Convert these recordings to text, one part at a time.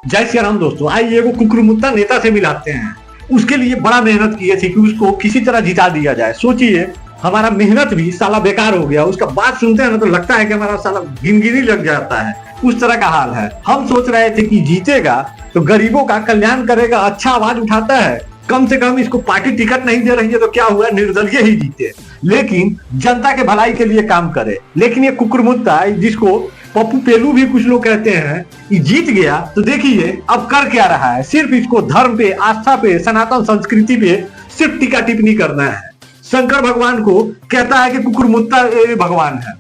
जय श्री राम दोस्तों, आइए एगो कुकुरमुत्ता नेता से मिलाते हैं। उसके लिए बड़ा मेहनत किए थे कि उसको किसी तरह जिता दिया जाए। सोचिए, हमारा मेहनत भी साला बेकार हो गया। उसका बात सुनते हैं ना तो लगता है कि हमारा साला गिनगिनी लग जाता है। उस तरह का हाल है। हम सोच रहे थे कि जीतेगा तो गरीबों का कल्याण करेगा, अच्छा आवाज उठाता है, कम से कम इसको पार्टी टिकट नहीं दे रही है तो क्या हुआ, निर्दलीय ही जीते, लेकिन जनता के भलाई के लिए काम करे। लेकिन ये कुकुरमुत्ता जिसको पप्पू पेलू भी कुछ लोग कहते हैं, ये जीत गया तो देखिए अब कर क्या रहा है। सिर्फ इसको धर्म पे, आस्था पे, सनातन संस्कृति पे सिर्फ टीका टिप्पणी करना है। शंकर भगवान को कहता है कि कुकुरमुत्ता भगवान है,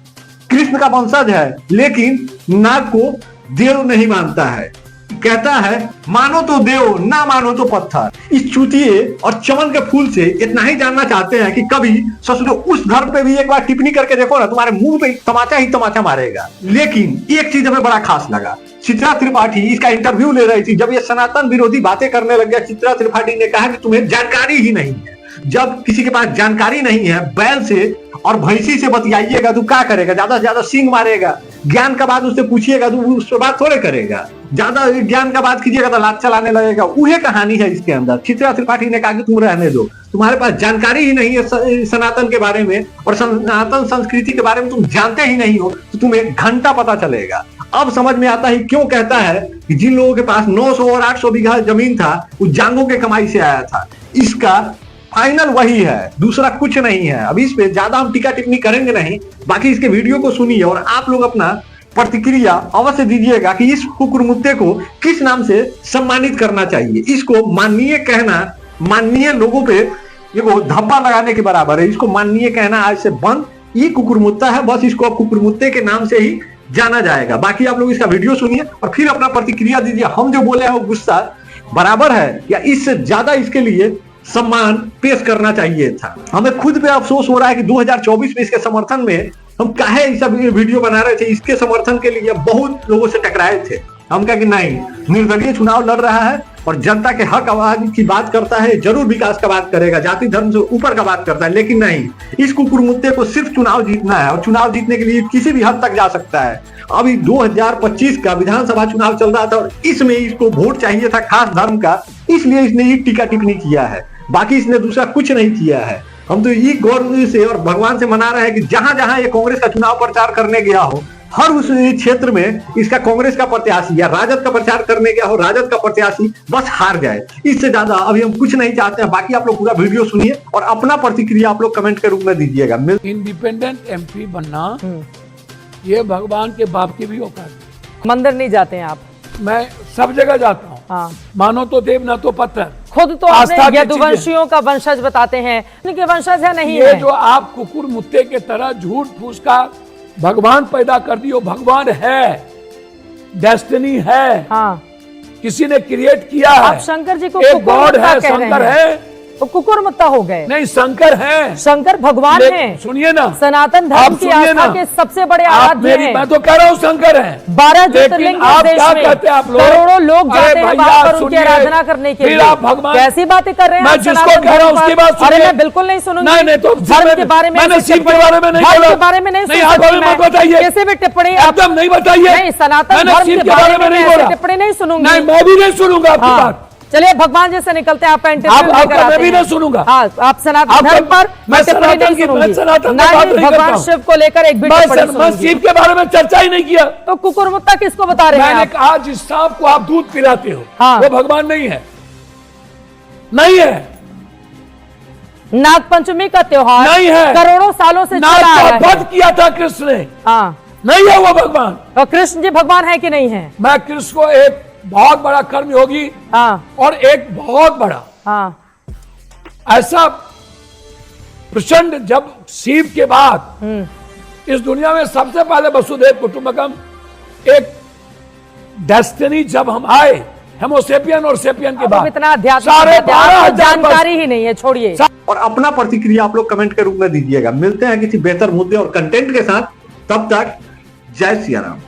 कृष्ण का वंशज है, लेकिन नाग को देव नहीं मानता है। कहता है मानो तो देव, ना मानो तो पत्थर। इस चूतिए और चमन के फूल से इतना ही जानना चाहते हैं कि कभी ससुरो उस धर्म पे भी एक बार टिप्पणी करके देखो ना, तुम्हारे मुंह पे तमाचा ही तमाचा मारेगा। लेकिन एक चीज हमें बड़ा खास लगा, चित्रा त्रिपाठी इसका इंटरव्यू ले रही थी। जब ये सनातन विरोधी बातें करने लग गया, चित्रा त्रिपाठी ने कहा कि तुम्हें जानकारी ही नहीं है। जब किसी के पास जानकारी नहीं है, बैल से और भैंसी से बतियाइएगा तो क्या करेगा, ज्यादा से ज्यादा सींग मारेगा। ज्ञान का बात उससे पूछिएगा तो उस पर बात थोड़े करेगा। ज्यादा ज्ञान का बात कीजिएगा तो लात चलाने लगेगा। वही कहानी है इसके अंदर। चित्रा त्रिपाठी ने कहा कि तुम रहने दो, तुम्हारे पास जानकारी ही नहीं है सनातन के बारे में और सनातन संस्कृति के बारे में, तुम जानते ही नहीं हो तो तुम्हें घंटा पता चलेगा। अब समझ में आता है क्यों कहता है कि जिन लोगों के पास 900 और 800 बीघा जमीन था वो जांगों के कमाई से आया था। इसका फाइनल वही है, दूसरा कुछ नहीं है। अब इस पे ज्यादा हम टीका टिप्पणी करेंगे नहीं, बाकी इसके वीडियो को सुनिए और आप लोग अपना प्रतिक्रिया अवश्य दीजिएगा कि इस कुकुरमुत्ते को किस नाम से सम्मानित करना चाहिए। इसको माननीय कहना माननीय लोगों पे ये धब्बा लगाने के बराबर है। इसको माननीय कहना आज से बंद। ये कुकुरमुत्ता है, बस इसको अब कुकुरमुत्ते के नाम से ही जाना जाएगा। बाकी आप लोग इसका वीडियो सुनिए और फिर अपना प्रतिक्रिया दीजिए। हम जो बोले हैं वो गुस्सा बराबर है या इससे ज्यादा इसके लिए सम्मान पेश करना चाहिए था। हमें खुद पे अफसोस हो रहा है कि 2024 में इसके समर्थन में हम काहे ये सब वीडियो बना रहे थे। इसके समर्थन के लिए बहुत लोगों से टकराए थे। हम कहा कि नहीं, निर्दलीय चुनाव लड़ रहा है और जनता के हक आवाज की बात करता है, जरूर विकास का बात करेगा, जाति धर्म से ऊपर का बात करता है। लेकिन नहीं, इस कुकुरमुत्ते को सिर्फ चुनाव जीतना है और चुनाव जीतने के लिए किसी भी हद तक जा सकता है। अभी 2025 का विधानसभा चुनाव चल रहा था और इसमें इसको वोट चाहिए था खास धर्म का, इसलिए इसने ये टीका टिप्पणी किया है। बाकी इसने दूसरा कुछ नहीं किया है। हम तो ये गौर से और भगवान से मना रहे हैं कि जहां जहां ये कांग्रेस का चुनाव प्रचार करने गया हो, हर उस क्षेत्र में इसका कांग्रेस का प्रत्याशी या राजद का प्रचार करने गया हो, राजद का प्रत्याशी बस हार जाए। इससे ज्यादा अभी हम कुछ नहीं चाहते हैं। बाकी आप लोग पूरा वीडियो सुनिए और अपना प्रतिक्रिया आप लोग कमेंट के रूप में दीजिएगा। इंडिपेंडेंट एमपी बनना ये भगवान के बाप की भी औकात। मंदिर नहीं जाते हैं आप? मैं सब जगह जाता हूँ। हाँ। मानो तो देव ना तो पत्थर। खुद तो अपने यदुवंशियों का वंशज बताते हैं, इनके वंशज है नहीं ये है। जो आप कुकुर मुत्ते के तरह झूठ फूस का भगवान पैदा कर दियो, भगवान है, डेस्टिनी है। हाँ। किसी ने क्रिएट किया है। आप शंकर जी को एक गॉड है, शंकर है, तो कुकुरमुत्ता हो गए। नहीं, शंकर है, शंकर भगवान है। सुनिए ना, सनातन धर्म की आस्था के सबसे बड़े आराध्य हैं। मैं तो कह रहा हूँ शंकर है। 12 ज्योतिर्लिंग आप देश क्या में कहते हैं आप लोग? करोड़ों लोग जाते हैं वहां पर उनकी आराधना करने के लिए। आप भगवान कैसी बातें कर रहे हैं? मैं जिसको कह रहा हूँ उसकी बात सुनिए। अरे मैं बिल्कुल नहीं सुनूंगी। नहीं तो धर्म के बारे में, मैंने शिव के बारे में नहीं बोला, के बारे में नहीं बताइए, कैसे भी टिप्पणी एकदम नहीं बताइए। नहीं, सनातन धर्म के बारे में नहीं बोला, टिप्पणी नहीं सुनूंगी। नहीं, मैं भी नहीं सुनूंगा आपकी बात। चलिए भगवान जैसे निकलते हैं, आप मैं भी नहीं सुनूंगा। हाँ, आप सनातन धर्म पर मैं सनातन की भगवान शिव को लेकर एक भी मैं शिव के बारे में चर्चा ही नहीं किया। तो कुकुरमुत्ता किसको बता रहे हैं? मैंने कहा जिस सांप को आप दूध पिलाते हो, हाँ। वो भगवान नहीं है, नहीं है। नाग पंचमी का त्योहार नहीं है, करोड़ों सालों से चला आ रहा है। वध किया था कृष्ण ने। हाँ। नहीं है वो भगवान। तो कृष्ण जी भगवान है कि नहीं है? मैं कृष्ण को एक बहुत बड़ा कर्म योगी, हाँ, और एक बहुत बड़ा, हाँ, ऐसा प्रचंड, जब शिव के बाद इस दुनिया में सबसे पहले वसुधैव कुटुंबकम एक डेस्टिनी जब हम आए, होमोसेपियन और सेपियन के बाद इतना सारे 12,000 जानकारी ही नहीं है, छोड़िए। और अपना प्रतिक्रिया आप लोग कमेंट के रूप में दीजिएगा। मिलते हैं किसी बेहतर मुद्दे और कंटेंट के साथ, तब तक जय सिया राम।